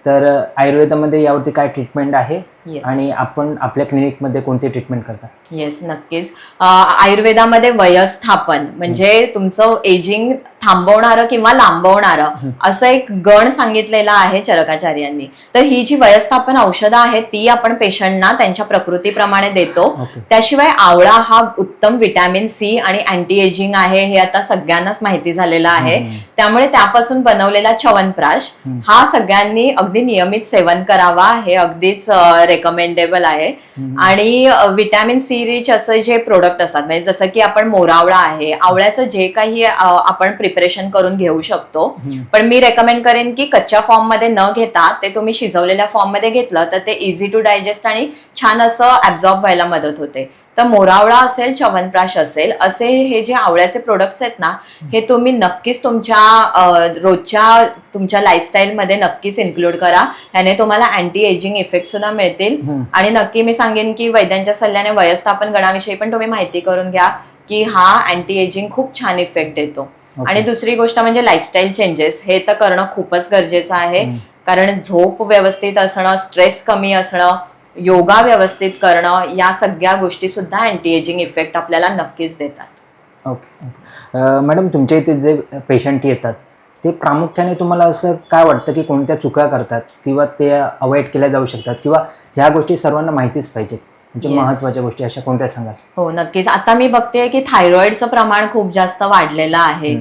तर आयुर्वेदामध्ये यावरती काय ट्रीटमेंट आहे Yes. आणि आपण आपल्या क्लिनिकमध्ये कोणती ट्रीटमेंट करता? येस, नक्कीच. आयुर्वेदामध्ये वयस्थापन म्हणजे तुमचं एजिंग थांबवणारं किंवा लांबवणारं असं एक गण सांगितलेला आहे चरकाचार्यांनी. तर ही जी वयस्थापन औषधं आहेत ती आपण पेशंटना त्यांच्या प्रकृतीप्रमाणे देतो. त्याशिवाय आवळा हा उत्तम व्हिटॅमिन सी आणि अँटी एजिंग आहे हे आता सगळ्यांनाच माहिती झालेलं आहे. त्यामुळे त्यापासून बनवलेला च्यवनप्राश हा सगळ्यांनी अगदी नियमित सेवन करावा, हे अगदीच रेकमेंडेबल आहे. आणि व्हिटॅमिन सी रिच असं जे प्रोडक्ट असतात म्हणजे जसं की आपण मोरावळा आहे, आवळ्याचं जे काही आपण प्रिपरेशन करून घेऊ शकतो, पण मी रेकमेंड करेन की कच्च्या फॉर्म मध्ये न घेता ते तुम्ही शिजवलेल्या फॉर्म मध्ये घेतलं तर ते इझी टू डायजेस्ट आणि छान असं ऍब्झॉर्ब व्हायला मदत होते. तर मोरावळा असेल, च्यवनप्राश असेल, असे हे जे आवळ्याचे प्रोडक्ट्स आहेत ना हे तुम्ही नक्कीच तुमच्या रोजच्या तुमच्या लाईफस्टाईल मध्ये नक्कीच इन्क्लूड करा. ह्याने तुम्हाला अँटी एजिंग इफेक्ट सुद्धा मिळतील. आणि नक्की मी सांगेन की वैद्यांच्या सल्ल्याने वयस्थापन गणाविषयी पण तुम्ही माहिती करून घ्या की हा अँटी एजिंग खूप छान इफेक्ट देतो. आणि दुसरी गोष्ट म्हणजे लाईफस्टाईल चेंजेस हे तर करणं खूपच गरजेचं आहे. कारण झोप व्यवस्थित असणं, स्ट्रेस कमी असणं, योगा व्यवस्थित करणं, या सगळ्या गोष्टी सुद्धा अँटी एजिंग इफेक्ट आपल्याला नक्कीच देतात. ओके मॅडम, तुमच्या इथे जे पेशंट येतात ते प्रामुख्याने तुम्हाला असं काय वाटतं की कोणत्या चुका करतात किंवा ते अवॉइड केल्या जाऊ शकतात किंवा ह्या गोष्टी सर्वांना माहितीच पाहिजेत, म्हणजे महत्त्वाच्या गोष्टी अशा कोणत्या सांगाल? हो, नक्कीच. आता मी बघते की थायरॉइडचं प्रमाण खूप जास्त वाढलेलं आहे.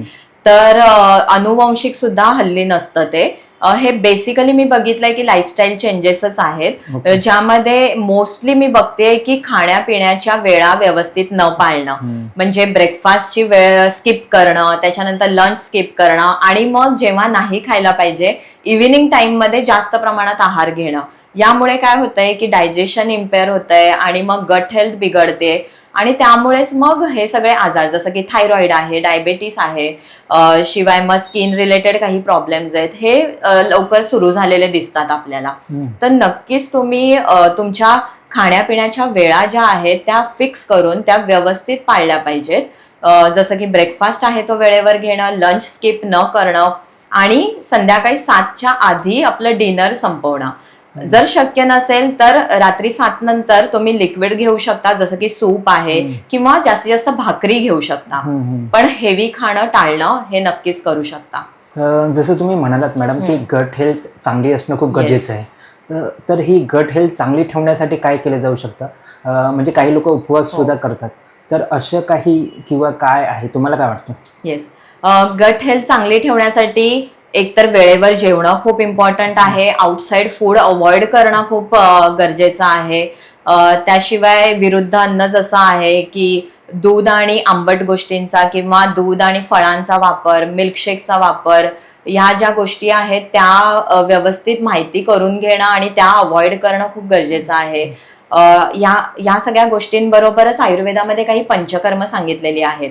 तर अनुवंशिक सुद्धा हल्ली नसतं ते. हे बेसिकली मी बघितलंय की लाईफस्टाईल चेंजेसच आहेत, ज्यामध्ये मोस्टली मी बघते की खाण्यापिण्याच्या वेळा व्यवस्थित न पाळणं, म्हणजे ब्रेकफास्टची वेळ स्किप करणं, त्याच्यानंतर लंच स्किप करणं आणि मग जेव्हा नाही खायला पाहिजे इव्हिनिंग टाइम मध्ये जास्त प्रमाणात आहार घेणं. यामुळे काय होतंय की डायजेशन इम्पेअर होतंय आणि मग गट हेल्थ बिघडते आणि त्यामुळेच मग हे सगळे आजार जसं की थायरॉइड आहे, डायबेटीस आहे, शिवाय मग स्किन रिलेटेड काही प्रॉब्लेम्स आहेत हे लवकर सुरू झालेले दिसतात आपल्याला. तर नक्कीच तुम्ही तुमच्या खाण्यापिण्याच्या वेळा ज्या आहेत त्या फिक्स करून त्या व्यवस्थित पाळल्या पाहिजेत. जसं की ब्रेकफास्ट आहे तो वेळेवर घेणं, लंच स्किप न करणं आणि संध्याकाळी 7च्या आधी आपलं डिनर संपवणं. जर शक्य नसेल तर रात्री 7 नंतर तुम्ही लिक्विड घेऊ शकता, जसं की सूप आहे किंवा जास्तीत जास्त भाकरी घेऊ शकता, पण हेवी खाणं टाळणं हे नक्कीच करू शकता. जसं तुम्ही म्हणालात मॅडम की गट हेल्थ चांगली असणं खूप गरजेचं आहे, तर ही गट हेल्थ चांगली ठेवण्यासाठी काय केलं जाऊ शकतं? म्हणजे काही लोक उपवास सुद्धा करतात, तर असं काही किंवा काय आहे, तुम्हाला काय वाटतं? येस, गट हेल्थ चांगली ठेवण्यासाठी एकतर वेळेवर जेवणं खूप इम्पॉर्टंट आहे, आउटसाइड फूड अवॉइड करणं खूप गरजेचं आहे. त्याशिवाय विरुद्ध अन्न जसं आहे की दूध आणि आंबट गोष्टींचा किंवा दूध आणि फळांचा वापर, मिल्कशेकचा वापर, ह्या ज्या गोष्टी आहेत त्या व्यवस्थित माहिती करून घेणं आणि त्या अवॉइड करणं खूप गरजेचं आहे. या सगळ्या गोष्टींबरोबरच आयुर्वेदामध्ये काही पंचकर्म सांगितलेली आहेत.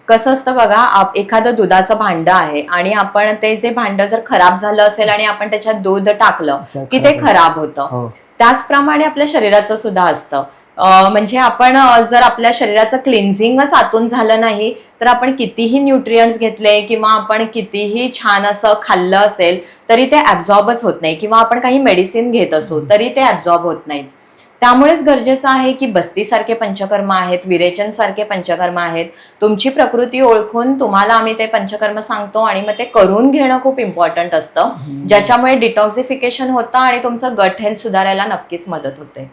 कसं असतं बघा, एखादं दुधाचं भांडं आहे आणि आपण ते जे भांडं जर खराब झालं असेल आणि आपण त्याच्यात दूध टाकलं की ते खराब होतं. त्याचप्रमाणे आपल्या शरीराचं सुद्धा असतं. म्हणजे आपण जर आपल्या शरीराचं क्लिन्झिंगच आतून झालं नाही तर आपण कितीही न्यूट्रियंट्स घेतले किंवा आपण कितीही छान असं खाल्लं असेल तरी ते ऍब्झॉर्बच होत नाही, किंवा आपण काही मेडिसिन घेत असू तरी ते ऍब्झॉर्ब होत नाहीत. त्यामुळेच गरजेचं आहे की बस्ती सारखे पंचकर्म आहेत, विरेचन सारखे पंचकर्म आहेत. तुमची प्रकृती ओळखून तुम्हाला आम्ही ते पंचकर्म सांगतो आणि मग ते करून घेणं खूप इम्पॉर्टंट असतं, ज्याच्यामुळे डिटॉक्सिफिकेशन होतं आणि तुमचं गट हेल्थ सुधारायला नक्कीच मदत होते.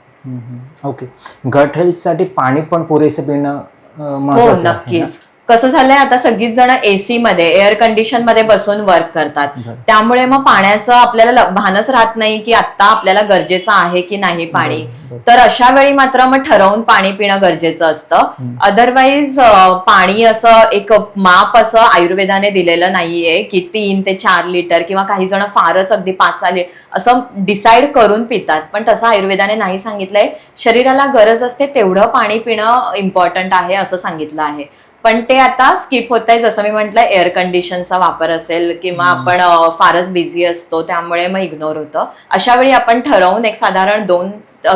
ओके, गट हेल्थसाठी पाणी पण पुरेसे पिणं महत्त्वाचं आहे. नक्कीच. कसं झालंय, आता सगळीच जण एसी मध्ये, एअर कंडिशन मध्ये बसून वर्क करतात, त्यामुळे मग पाण्याचं आपल्याला भानच राहत नाही की आता आपल्याला गरजेचं आहे की नाही पाणी. तर अशा वेळी मात्र मग ठरवून पाणी पिणं गरजेचं असतं. अदरवाईज पाणी असं एक माप असं आयुर्वेदाने दिलेलं नाहीये की 3 ते 4 लिटर किंवा काही जण फारच अगदी 5-6 लिटर असं डिसाईड करून पितात, पण तसं आयुर्वेदाने नाही सांगितलंय. शरीराला गरज असते तेवढं पाणी पिणं इम्पॉर्टंट आहे असं सांगितलं आहे, पण ते आता स्किप होत आहे. जसं मी म्हटलं, एअर कंडिशनचा वापर असेल किंवा आपण फारच बिझी असतो त्यामुळे मग इग्नोर होतं. अशा वेळी आपण ठरवून एक साधारण 2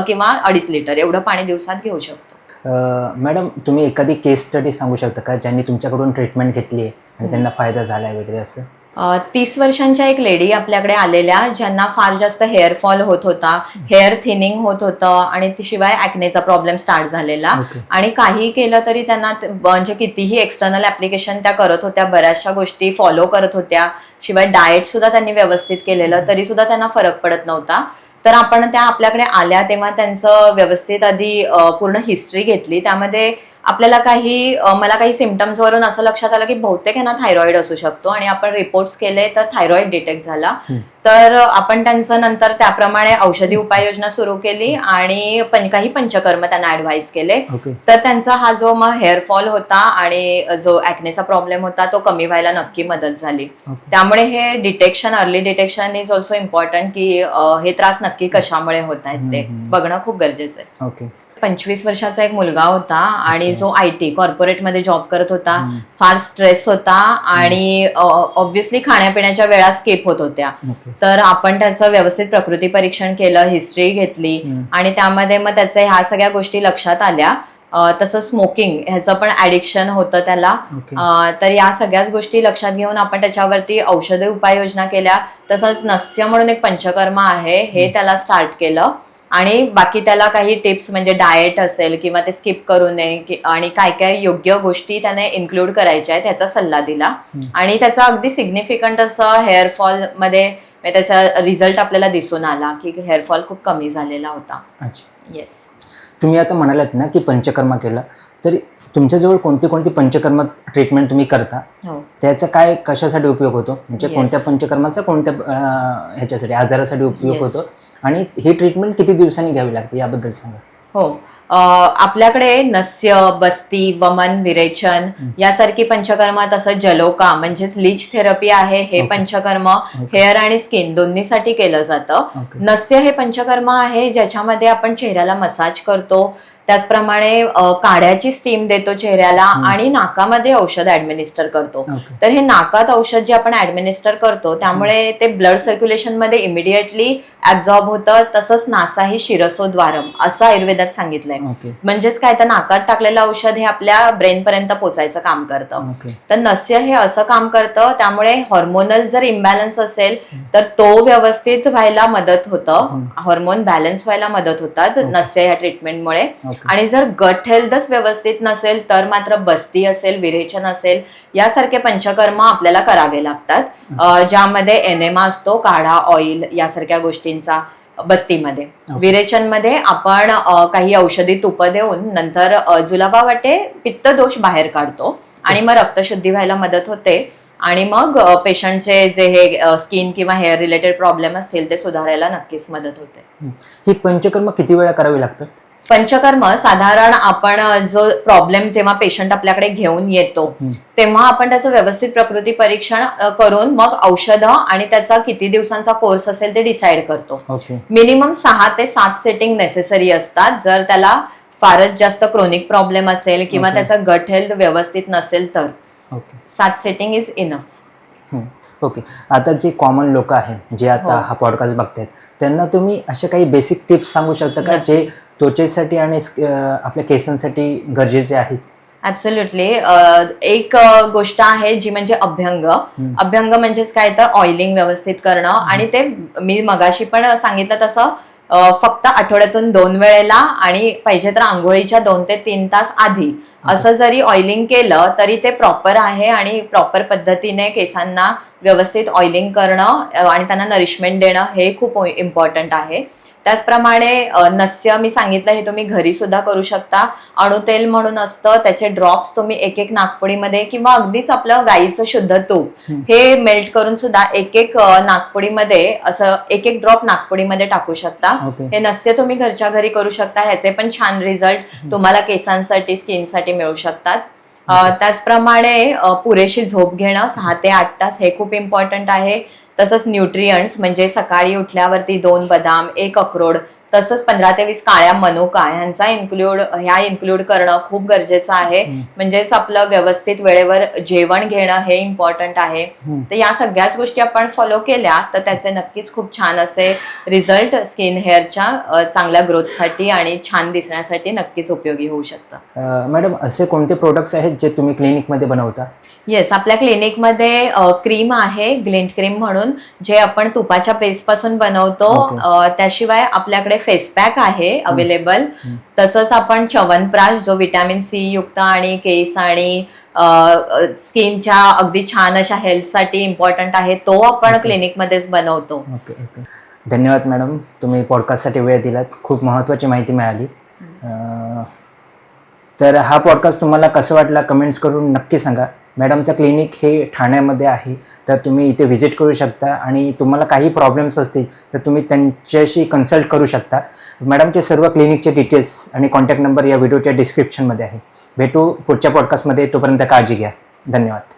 किंवा 2.5 लिटर एवढं पाणी दिवसात घेऊ शकतो. मॅडम, तुम्ही एखादी केस स्टडी सांगू शकता का ज्यांनी तुमच्याकडून ट्रीटमेंट घेतली आहे आणि त्यांना फायदा झालाय वगैरे असं? 30 वर्षांच्या एक लेडी आपल्याकडे आलेल्या, ज्यांना फार जास्त हेअरफॉल होत होता, हेअर थिनिंग होत होतं आणि शिवाय ऍक्नेचा प्रॉब्लेम स्टार्ट झालेला. आणि काही केलं तरी त्यांना म्हणजे कितीही एक्सटर्नल ऍप्लिकेशन त्या करत होत्या, बऱ्याचशा गोष्टी फॉलो करत होत्या, शिवाय डाएट सुद्धा त्यांनी व्यवस्थित केलेलं तरी सुद्धा त्यांना फरक पडत नव्हता. तर आपण त्या आपल्याकडे आल्या तेव्हा त्यांचं व्यवस्थित आधी पूर्ण हिस्ट्री घेतली. त्यामध्ये आपल्याला मला काही सिम्पटम्स वरून असं लक्षात आलं की बहुतेक ह्यांना थायरॉइड असू शकतो आणि आपण रिपोर्ट्स केले तर थायरॉइड डिटेक्ट झाला. तर आपण त्यांचं नंतर त्याप्रमाणे औषधी उपाययोजना सुरू केली आणि काही पंचकर्म त्यांना ऍडवाइस केले. तर त्यांचा हा जो मग हेअरफॉल होता आणि जो ऍक्नेचा प्रॉब्लेम होता तो कमी व्हायला नक्की मदत झाली. त्यामुळे हे detection, early detection is also important, की हे त्रास नक्की कशामुळे होत आहेत ते बघणं खूप गरजेचं आहे. ओके. 25 वर्षाचा एक मुलगा होता आणि जो IT कॉर्पोरेट मध्ये जॉब करत होता. फार स्ट्रेस होता आणि ऑब्व्हियसली खाण्यापिण्याच्या वेळा स्किप होत होत्या. तर आपण त्याचं व्यवस्थित प्रकृती परीक्षण केलं, हिस्ट्री घेतली आणि त्यामध्ये मग त्याचे ह्या सगळ्या गोष्टी लक्षात आल्या. तसं स्मोकिंग ह्याचं पण ऍडिक्शन होतं त्याला. तर या सगळ्याच गोष्टी लक्षात घेऊन आपण त्याच्यावरती औषधी उपाययोजना केल्या. तसंच नस्य म्हणून एक पंचकर्म आहे, हे त्याला स्टार्ट केलं आणि बाकी त्याला काही टिप्स म्हणजे डाएट असेल किंवा ते स्किप करू नये आणि काय काय योग्य गोष्टी त्याने इन्क्लूड करायच्या आहेत त्याचा सल्ला दिला. आणि त्याचा अगदी सिग्निफिकंट असं हेअरफॉल मध्ये त्याचा रिझल्ट आपल्याला दिसून आला की हेअरफॉल खूप कमी झालेला होता. येस. तुम्ही आता म्हणालात ना की पंचकर्म केलं, तरी तुमच्याजवळ कोणती कोणती पंचकर्म ट्रीटमेंट तुम्ही करता, त्याचा काय कशासाठी उपयोग होतो, म्हणजे कोणत्या पंचकर्माचा कोणत्या ह्याच्यासाठी आजारासाठी उपयोग होतो आणि ही ट्रीटमेंट किती दिवसांनी घ्यावी लागते याबद्दल सांगा. हो, आपल्याकडे नस्य, बस्ती, वमन, विरेचन यासारखी पंचकर्म, तसं जलोका म्हणजेच लीच थेरपी आहे, हे पंचकर्म हेअर आणि स्किन दोन्हीसाठी केलं जातं. नस्य हे पंचकर्म आहे ज्याच्यामध्ये आपण चेहऱ्याला मसाज करतो, त्याचप्रमाणे काढ्याची स्टीम देतो चेहऱ्याला आणि नाकामध्ये औषध ऍडमिनिस्टर करतो. तर हे नाकात औषध जे आपण ऍडमिनिस्टर करतो त्यामुळे ते ब्लड सर्क्युलेशन मध्ये इमिडिएटली ऍब्झॉर्ब होतं. तसंच नासाही शिरसोद्वारम असं आयुर्वेदात सांगितलंय. म्हणजेच काय, तर नाकात टाकलेलं औषध हे आपल्या ब्रेन पर्यंत पोचायचं काम करतं. तर नस्य हे असं काम करतं, त्यामुळे हॉर्मोनल जर इम्बॅलन्स असेल तर तो व्यवस्थित व्हायला मदत होतं, हॉर्मोन बॅलन्स व्हायला मदत होतात नस्य ह्या ट्रीटमेंटमुळे. आणि जर गट हेल्थच व्यवस्थित नसेल तर मात्र बस्ती असेल, विरेचन असेल, यासारखे पंचकर्म आपल्याला करावे लागतात, ज्यामध्ये एनेमा असतो, काढा, ऑइल यासारख्या गोष्टींचा बस्तीमध्ये. विरेचन मध्ये आपण काही औषधी तुप देऊन नंतर जुलाबा वाटे पित्त दोष बाहेर काढतो आणि मग रक्तशुद्धी व्हायला मदत होते आणि मग पेशंटचे जे हे स्किन किंवा हेअर रिलेटेड प्रॉब्लेम असतील ते सुधारायला नक्कीच मदत होते. ही पंचकर्म किती वेळा करावी लागतात? पंचकर्म साधारण आपण जो प्रॉब्लेम जेव्हा पेशंट आपल्याकडे घेऊन येतो तेव्हा आपण त्याचं व्यवस्थित प्रकृती परीक्षण करून मग औषधं आणि त्याचा किती दिवसांचा कोर्स असेल ते डिसाईड करतो. मिनिमम 6 ते 7 सेटिंग नेसेसरी असतात. जर त्याला फारच जास्त क्रोनिक प्रॉब्लेम असेल किंवा त्याचा गट हेल्थ व्यवस्थित नसेल तर 7 सेटिंग इज इनफ. ओके. आता जे कॉमन लोक आहेत जे आता हा पॉडकास्ट बघतात त्यांना तुम्ही अशा काही बेसिक टिप्स सांगू शकता का जे त्वचेसाठी आणि आपल्या केसांसाठी गरजेचे आहेत? ऍब्सोल्युटली. एक गोष्ट आहे जी म्हणजे अभ्यंग. अभ्यंग म्हणजेच काय, तर ऑइलिंग व्यवस्थित करणं. आणि ते मी मगाशी पण सांगितलं तसं फक्त आठवड्यातून 2 वेळेला आणि पाहिजे तर आंघोळीच्या 2 ते 3 तास आधी असं जरी ऑइलिंग केलं तरी ते प्रॉपर आहे. आणि प्रॉपर पद्धतीने केसांना व्यवस्थित ऑइलिंग करणं आणि त्यांना नरिशमेंट देणं हे खूप इम्पॉर्टंट आहे. त्याचप्रमाणे नस्य मी सांगितलं हे तुम्ही घरी सुद्धा करू शकता. अणुतेल म्हणून असतं, त्याचे ड्रॉप्स तुम्ही एक नागपुडीमध्ये किंवा अगदीच आपलं गाईचं शुद्ध तूप हे मेल्ट करून सुद्धा एक नागपुडीमध्ये असं एक ड्रॉप नागपुडीमध्ये टाकू शकता. हे नस्य तुम्ही घरच्या घरी करू शकता. ह्याचे पण छान रिझल्ट तुम्हाला केसांसाठी, स्किनसाठी मिळू शकतात. त्याचप्रमाणे पुरेशी झोप घेणं 6 ते 8 तास हे खूप इम्पॉर्टंट आहे. तसंच न्यूट्रियंट्स म्हणजे सकाळी उठल्यावरती 2 बदाम, 1 अक्रोड, तसंच 15 ते 20 काळ्या मनुका ह्या इन्क्लूड करणं खूप गरजेचं आहे. म्हणजेच आपलं व्यवस्थित वेळेवर जेवण घेणं हे इम्पॉर्टंट आहे. तर या सगळ्याच गोष्टी आपण फॉलो केल्या तर त्याचे नक्कीच खूप छान असे रिझल्ट स्किन हेअरच्या चांगल्या ग्रोथसाठी आणि छान दिसण्यासाठी नक्कीच उपयोगी होऊ शकतं. मॅडम असे कोणते प्रोडक्ट्स आहेत जे तुम्ही क्लिनिकमध्ये बनवता? येस, आपल्या क्लिनिकमध्ये क्रीम आहे ग्लिंट क्रीम म्हणून, जे आपण तुपाच्या पेस्ट पासून बनवतो. त्याशिवाय आपल्याकडे फेस पॅक आहे अवेलेबल. तसंच आपण च्यवनप्राश जो व्हिटॅमिन सी युक्त आणि केस आणि स्किनच्या अगदी छान अशा हेल्थसाठी इम्पॉर्टंट आहे, तो आपण क्लिनिकमध्येच बनवतो. ओके. धन्यवाद मॅडम, तुम्ही पॉडकास्टसाठी वेळ दिलात. खूप महत्त्वाची माहिती मिळाली. तर हा पॉडकास्ट तुम्हाला कसं वाटला कमेंट्स करून नक्की सांगा. मॅडमचं क्लिनिक हे ठाण्यामध्ये आहे, तर तुम्ही इथे व्हिजिट करू शकता आणि तुम्हाला काही प्रॉब्लेम्स असतील तर तुम्ही त्यांच्याशी कन्सल्ट करू शकता. मॅडमचे सर्व क्लिनिकचे डिटेल्स आणि कॉन्टॅक्ट नंबर या व्हिडिओच्या डिस्क्रिप्शनमध्ये आहे. भेटू पुढच्या पॉडकास्टमध्ये. तोपर्यंत काळजी घ्या. धन्यवाद.